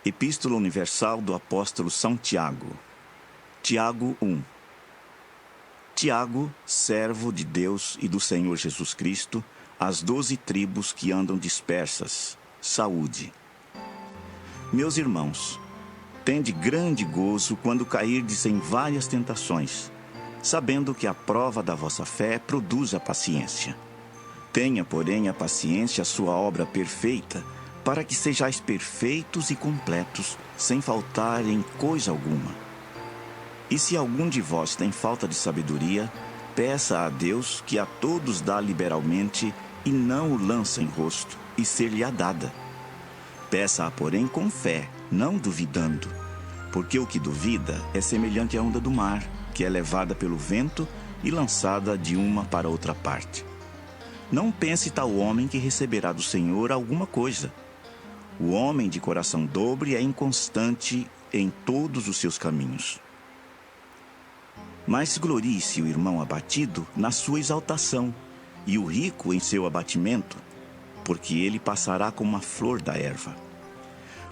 Epístola Universal do Apóstolo São Tiago. Tiago 1. Tiago, servo de Deus e do Senhor Jesus Cristo, às 12 tribos que andam dispersas, saúde. Meus irmãos, tende grande gozo quando cairdes em várias tentações, sabendo que a prova da vossa fé produz a paciência. Tenha, porém, a paciência a sua obra perfeita, para que sejais perfeitos e completos, sem faltar em coisa alguma. E se algum de vós tem falta de sabedoria, peça a Deus, que a todos dá liberalmente, e não o lança em rosto, e ser-lhe-á dada. Peça-a, porém, com fé, não duvidando, porque o que duvida é semelhante à onda do mar, que é levada pelo vento e lançada de uma para outra parte. Não pense tal homem que receberá do Senhor alguma coisa. O homem de coração dobre é inconstante em todos os seus caminhos. Mas glorie-se o irmão abatido na sua exaltação, e o rico em seu abatimento, porque ele passará como a flor da erva.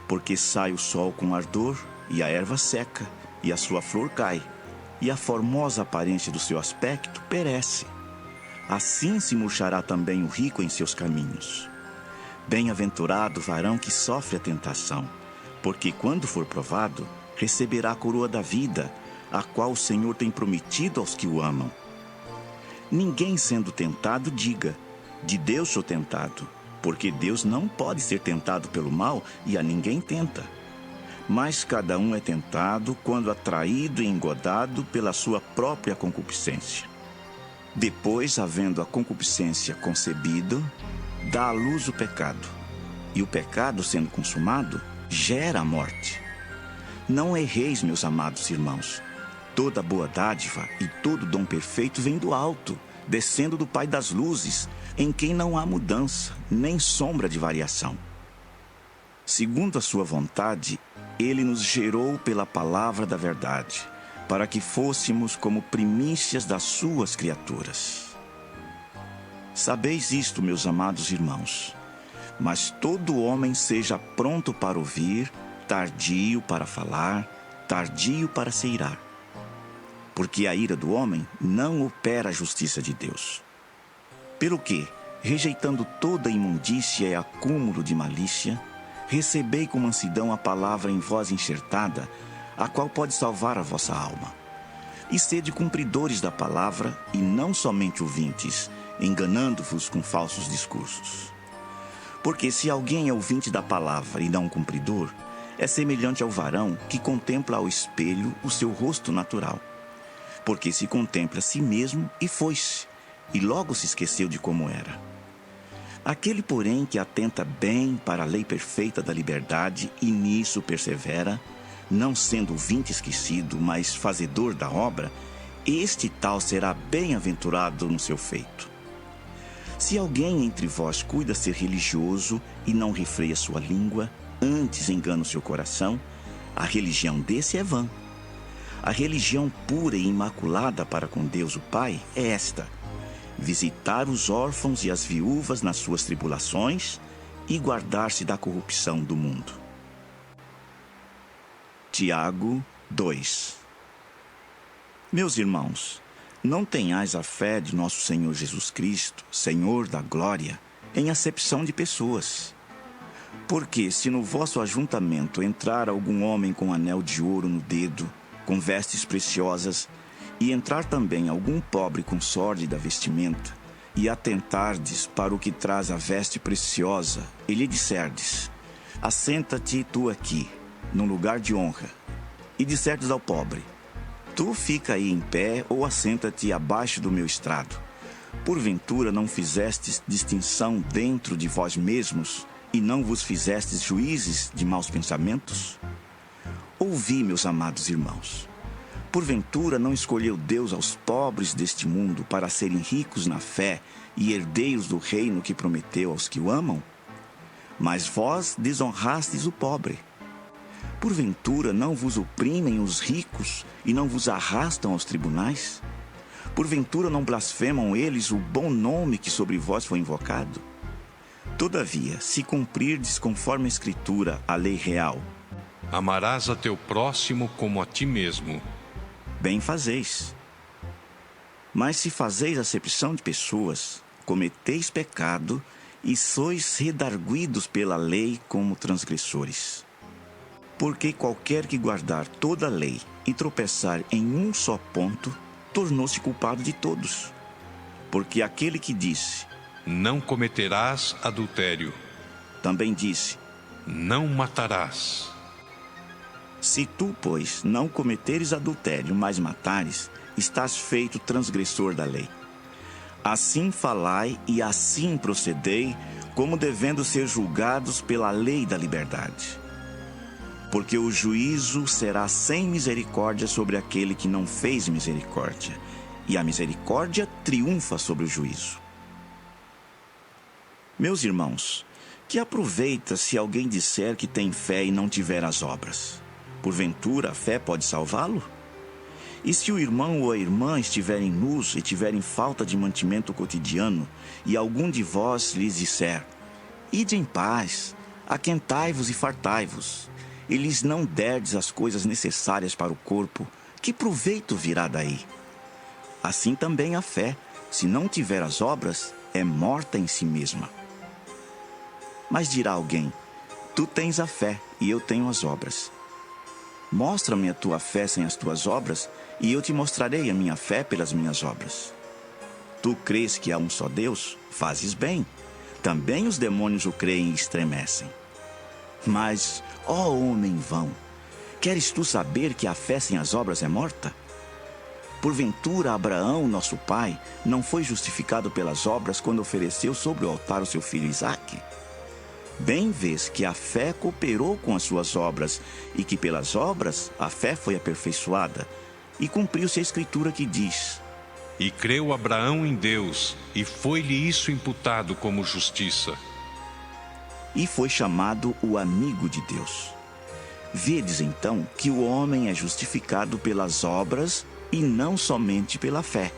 Porque sai o sol com ardor, e a erva seca, e a sua flor cai, e a formosa aparência do seu aspecto perece. Assim se murchará também o rico em seus caminhos. Bem-aventurado o varão que sofre a tentação, porque quando for provado, receberá a coroa da vida, a qual o Senhor tem prometido aos que o amam. Ninguém sendo tentado diga, de Deus sou tentado, porque Deus não pode ser tentado pelo mal e a ninguém tenta. Mas cada um é tentado quando atraído e engodado pela sua própria concupiscência. Depois, havendo a concupiscência concebido, dá à luz o pecado, e o pecado, sendo consumado, gera a morte. Não erreis, meus amados irmãos. Toda boa dádiva e todo dom perfeito vem do alto, descendo do Pai das luzes, em quem não há mudança, nem sombra de variação. Segundo a sua vontade, ele nos gerou pela palavra da verdade, para que fôssemos como primícias das suas criaturas. Sabeis isto, meus amados irmãos, mas todo homem seja pronto para ouvir, tardio para falar, tardio para se irar. Porque a ira do homem não opera a justiça de Deus. Pelo que, rejeitando toda imundícia e acúmulo de malícia, recebei com mansidão a palavra em vós enxertada, a qual pode salvar a vossa alma. E sede cumpridores da palavra, e não somente ouvintes, enganando-vos com falsos discursos. Porque se alguém é ouvinte da palavra e não cumpridor, é semelhante ao varão que contempla ao espelho o seu rosto natural. Porque se contempla a si mesmo e foi-se, e logo se esqueceu de como era. Aquele, porém, que atenta bem para a lei perfeita da liberdade e nisso persevera, não sendo ouvinte esquecido, mas fazedor da obra, este tal será bem-aventurado no seu feito. Se alguém entre vós cuida ser religioso e não refreia sua língua, antes engana o seu coração, a religião desse é vã. A religião pura e imaculada para com Deus o Pai é esta: visitar os órfãos e as viúvas nas suas tribulações e guardar-se da corrupção do mundo. Tiago 2. Meus irmãos, não tenhais a fé de nosso Senhor Jesus Cristo, Senhor da glória, em acepção de pessoas. Porque se no vosso ajuntamento entrar algum homem com anel de ouro no dedo, com vestes preciosas, e entrar também algum pobre com sórdida vestimenta, e atentardes para o que traz a veste preciosa, e lhe disserdes, assenta-te tu aqui, num lugar de honra, e disserdes ao pobre, tu fica aí em pé ou assenta-te abaixo do meu estrado. Porventura não fizestes distinção dentro de vós mesmos e não vos fizestes juízes de maus pensamentos? Ouvi, meus amados irmãos. Porventura não escolheu Deus aos pobres deste mundo para serem ricos na fé e herdeiros do reino que prometeu aos que o amam? Mas vós desonrastes o pobre. Porventura não vos oprimem os ricos e não vos arrastam aos tribunais? Porventura não blasfemam eles o bom nome que sobre vós foi invocado? Todavia, se cumprirdes conforme a Escritura a lei real, Amarás a teu próximo como a ti mesmo. Bem fazeis. Mas se fazeis acepção de pessoas, cometeis pecado e sois redarguidos pela lei como transgressores. Porque qualquer que guardar toda a lei e tropeçar em um só ponto, tornou-se culpado de todos. Porque aquele que disse, não cometerás adultério, também disse, não matarás. Se tu, pois, não cometeres adultério, mas matares, estás feito transgressor da lei. Assim falai e assim procedei, como devendo ser julgados pela lei da liberdade. Porque o juízo será sem misericórdia sobre aquele que não fez misericórdia, e a misericórdia triunfa sobre o juízo. Meus irmãos, que aproveita se alguém disser que tem fé e não tiver as obras? Porventura, a fé pode salvá-lo? E se o irmão ou a irmã estiverem nus e tiverem falta de mantimento cotidiano, e algum de vós lhes disser, ide em paz, aquentai-vos e fartai-vos, e lhes não derdes as coisas necessárias para o corpo, que proveito virá daí? Assim também a fé, se não tiver as obras, é morta em si mesma. Mas dirá alguém, tu tens a fé e eu tenho as obras. Mostra-me a tua fé sem as tuas obras, e eu te mostrarei a minha fé pelas minhas obras. Tu crês que há um só Deus? Fazes bem. Também os demônios o creem e estremecem. Mas, ó homem vão, queres tu saber que a fé sem as obras é morta? Porventura, Abraão, nosso pai, não foi justificado pelas obras quando ofereceu sobre o altar o seu filho Isaque? Bem vês que a fé cooperou com as suas obras, e que pelas obras a fé foi aperfeiçoada, e cumpriu-se a escritura que diz, e creu Abraão em Deus, e foi-lhe isso imputado como justiça. E foi chamado o amigo de Deus. Vedes então que o homem é justificado pelas obras e não somente pela fé.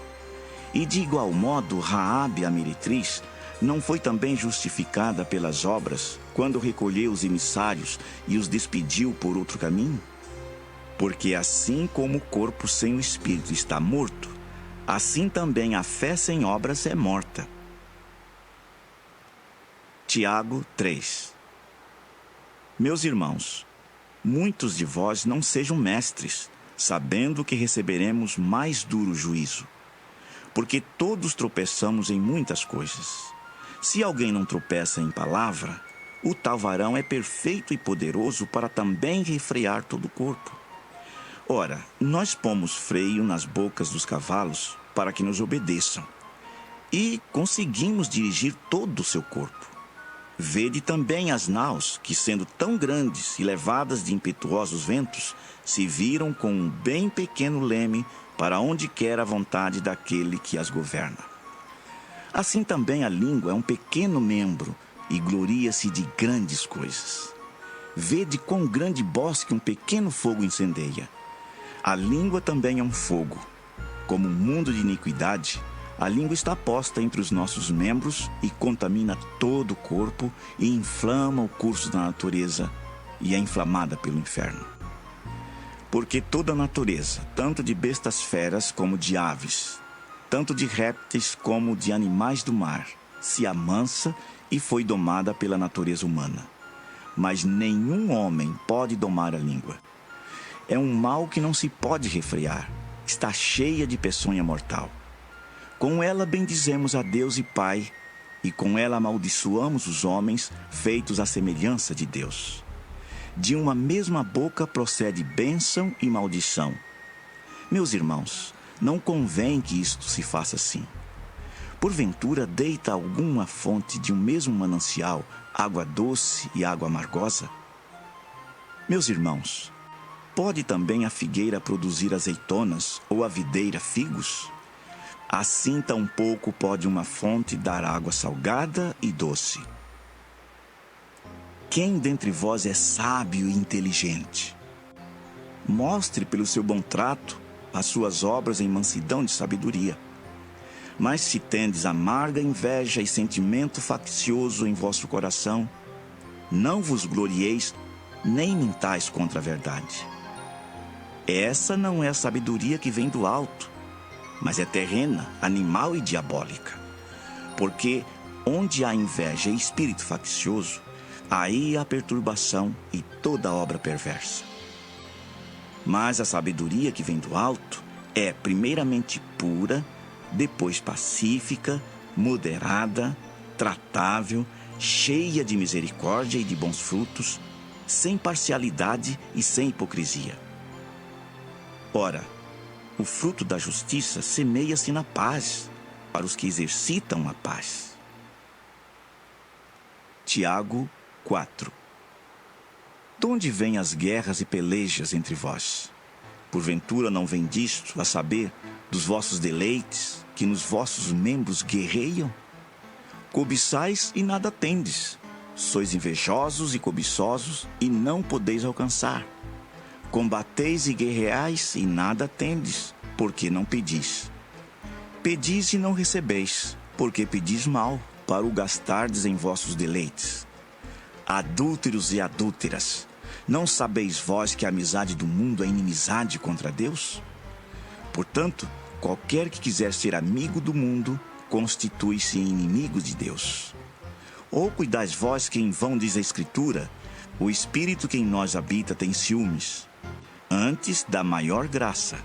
E de igual modo, Raabe, a meretriz, não foi também justificada pelas obras, quando recolheu os emissários e os despediu por outro caminho? Porque assim como o corpo sem o espírito está morto, assim também a fé sem obras é morta. Tiago 3. Meus irmãos, muitos de vós não sejam mestres, sabendo que receberemos mais duro juízo. Porque todos tropeçamos em muitas coisas. Se alguém não tropeça em palavra, o tal varão é perfeito e poderoso para também refrear todo o corpo. Ora, nós pomos freio nas bocas dos cavalos para que nos obedeçam, e conseguimos dirigir todo o seu corpo. Vede também as naus, que sendo tão grandes e levadas de impetuosos ventos, se viram com um bem pequeno leme para onde quer a vontade daquele que as governa. Assim também a língua é um pequeno membro e gloria-se de grandes coisas. Vede quão grande bosque um pequeno fogo incendeia. A língua também é um fogo. Como um mundo de iniquidade, a língua está posta entre os nossos membros e contamina todo o corpo e inflama o curso da natureza e é inflamada pelo inferno. Porque toda a natureza, tanto de bestas feras como de aves, tanto de répteis como de animais do mar, se amansa e foi domada pela natureza humana. Mas nenhum homem pode domar a língua. É um mal que não se pode refrear, está cheia de peçonha mortal. Com ela bendizemos a Deus e Pai, e com ela amaldiçoamos os homens, feitos à semelhança de Deus. De uma mesma boca procede bênção e maldição. Meus irmãos, não convém que isto se faça assim. Porventura deita alguma fonte de um mesmo manancial água doce e água amargosa? Meus irmãos, pode também a figueira produzir azeitonas ou a videira figos? Assim tampouco pode uma fonte dar água salgada e doce. Quem dentre vós é sábio e inteligente? Mostre pelo seu bom trato as suas obras em mansidão de sabedoria. Mas se tendes amarga inveja e sentimento faccioso em vosso coração, não vos glorieis nem mintais contra a verdade. Essa não é a sabedoria que vem do alto, mas é terrena, animal e diabólica. Porque onde há inveja e espírito faccioso, aí há perturbação e toda obra perversa. Mas a sabedoria que vem do alto é primeiramente pura, depois pacífica, moderada, tratável, cheia de misericórdia e de bons frutos, sem parcialidade e sem hipocrisia. Ora, o fruto da justiça semeia-se na paz, para os que exercitam a paz. Tiago 4. De onde vêm as guerras e pelejas entre vós? Porventura não vem disto, a saber, dos vossos deleites, que nos vossos membros guerreiam? Cobiçais e nada tendes. Sois invejosos e cobiçosos e não podeis alcançar. Combateis e guerreais e nada tendes, porque não pedis. Pedis e não recebeis, porque pedis mal, para o gastardes em vossos deleites. Adúlteros e adúlteras, não sabeis vós que a amizade do mundo é inimizade contra Deus? Portanto, qualquer que quiser ser amigo do mundo, constitui-se inimigo de Deus. Ou cuidais vós que em vão diz a Escritura, o Espírito que em nós habita tem ciúmes, antes da maior graça.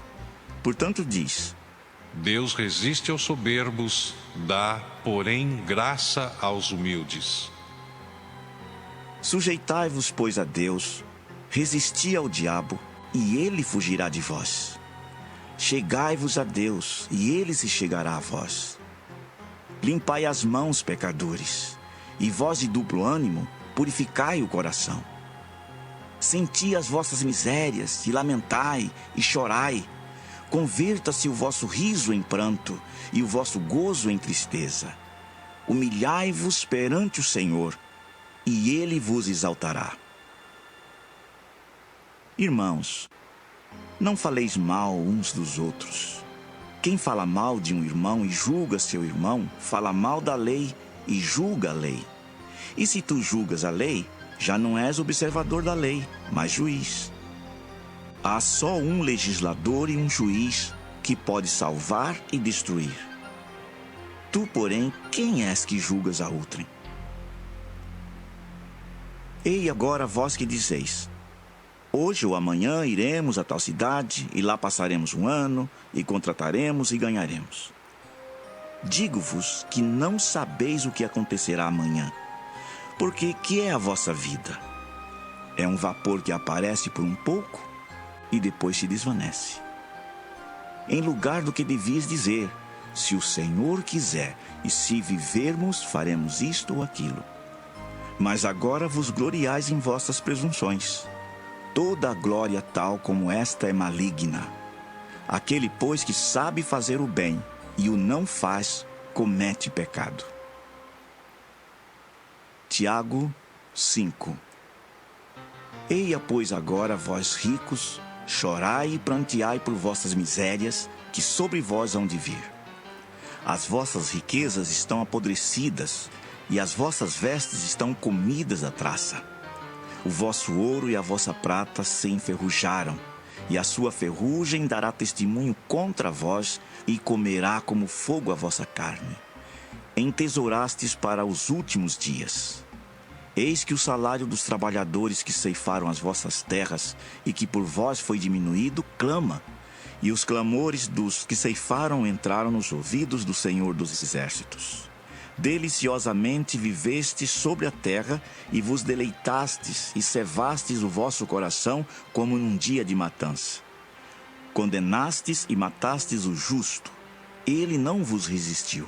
Portanto diz: Deus resiste aos soberbos, dá, porém, graça aos humildes. Sujeitai-vos, pois, a Deus, resisti ao diabo, e ele fugirá de vós. Chegai-vos a Deus, e ele se chegará a vós. Limpai as mãos, pecadores, e vós de duplo ânimo, purificai o coração. Senti as vossas misérias, e lamentai, e chorai. Converta-se o vosso riso em pranto, e o vosso gozo em tristeza. Humilhai-vos perante o Senhor, e ele vos exaltará. Irmãos, não faleis mal uns dos outros. Quem fala mal de um irmão e julga seu irmão, fala mal da lei e julga a lei. E se tu julgas a lei, já não és observador da lei, mas juiz. Há só um legislador e um juiz que pode salvar e destruir. Tu, porém, quem és que julgas a outrem? Ei agora vós que dizeis: hoje ou amanhã iremos a tal cidade, e lá passaremos um ano, e contrataremos e ganharemos. Digo-vos que não sabeis o que acontecerá amanhã, porque que é a vossa vida? É um vapor que aparece por um pouco e depois se desvanece. Em lugar do que devias dizer: se o Senhor quiser, e se vivermos, faremos isto ou aquilo. Mas agora vos gloriais em vossas presunções. Toda a glória tal como esta é maligna. Aquele, pois, que sabe fazer o bem e o não faz, comete pecado. Tiago 5. Eia, pois, agora, vós ricos, chorai e pranteai por vossas misérias, que sobre vós hão de vir. As vossas riquezas estão apodrecidas, e as vossas vestes estão comidas da traça. O vosso ouro e a vossa prata se enferrujaram, e a sua ferrugem dará testemunho contra vós, e comerá como fogo a vossa carne. Entesourastes para os últimos dias. Eis que o salário dos trabalhadores que ceifaram as vossas terras, e que por vós foi diminuído, clama, e os clamores dos que ceifaram entraram nos ouvidos do Senhor dos Exércitos. Deliciosamente vivestes sobre a terra, e vos deleitastes, e cevastes o vosso coração como num dia de matança. Condenastes e matastes o justo, ele não vos resistiu.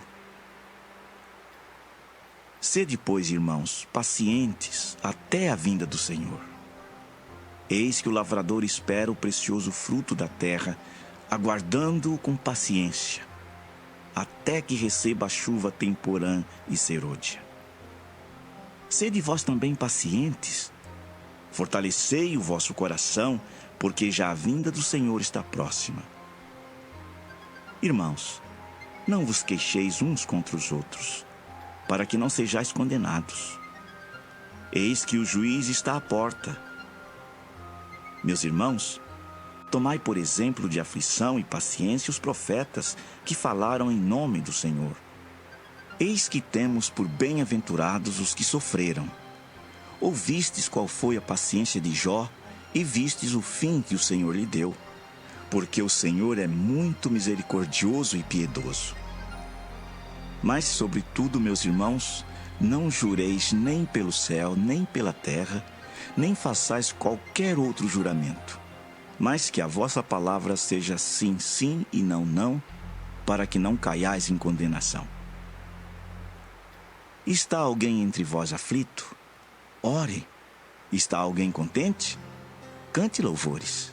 Sede, pois, irmãos, pacientes até a vinda do Senhor. Eis que o lavrador espera o precioso fruto da terra, aguardando-o com paciência, até que receba a chuva temporã e serôdia. Sede vós também pacientes, fortalecei o vosso coração, porque já a vinda do Senhor está próxima. Irmãos, não vos queixeis uns contra os outros, para que não sejais condenados. Eis que o juiz está à porta. Meus irmãos, tomai por exemplo de aflição e paciência os profetas que falaram em nome do Senhor. Eis que temos por bem-aventurados os que sofreram. Ouvistes qual foi a paciência de Jó e vistes o fim que o Senhor lhe deu, porque o Senhor é muito misericordioso e piedoso. Mas, sobretudo, meus irmãos, não jureis nem pelo céu, nem pela terra, nem façais qualquer outro juramento, mas que a vossa palavra seja sim, sim e não, não, para que não caiais em condenação. Está alguém entre vós aflito? Ore. Está alguém contente? Cante louvores.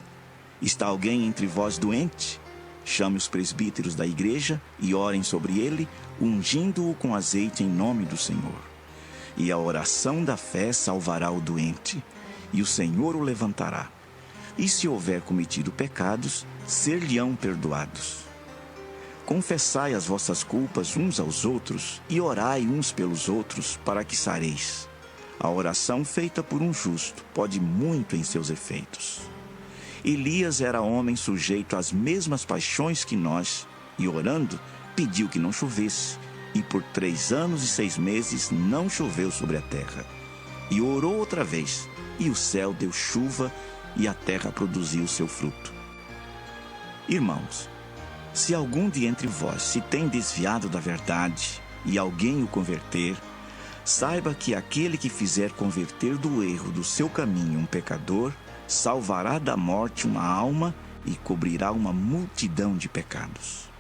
Está alguém entre vós doente? Chame os presbíteros da igreja e orem sobre ele, ungindo-o com azeite em nome do Senhor. E a oração da fé salvará o doente, e o Senhor o levantará. E se houver cometido pecados, ser-lhe-ão perdoados. Confessai as vossas culpas uns aos outros e orai uns pelos outros para que sareis. A oração feita por um justo pode muito em seus efeitos. Elias era homem sujeito às mesmas paixões que nós, e orando, pediu que não chovesse, e por 3 anos e 6 meses não choveu sobre a terra. E orou outra vez, e o céu deu chuva, e a terra produziu seu fruto. Irmãos, se algum de entre vós se tem desviado da verdade, e alguém o converter, saiba que aquele que fizer converter do erro do seu caminho um pecador, salvará da morte uma alma e cobrirá uma multidão de pecados.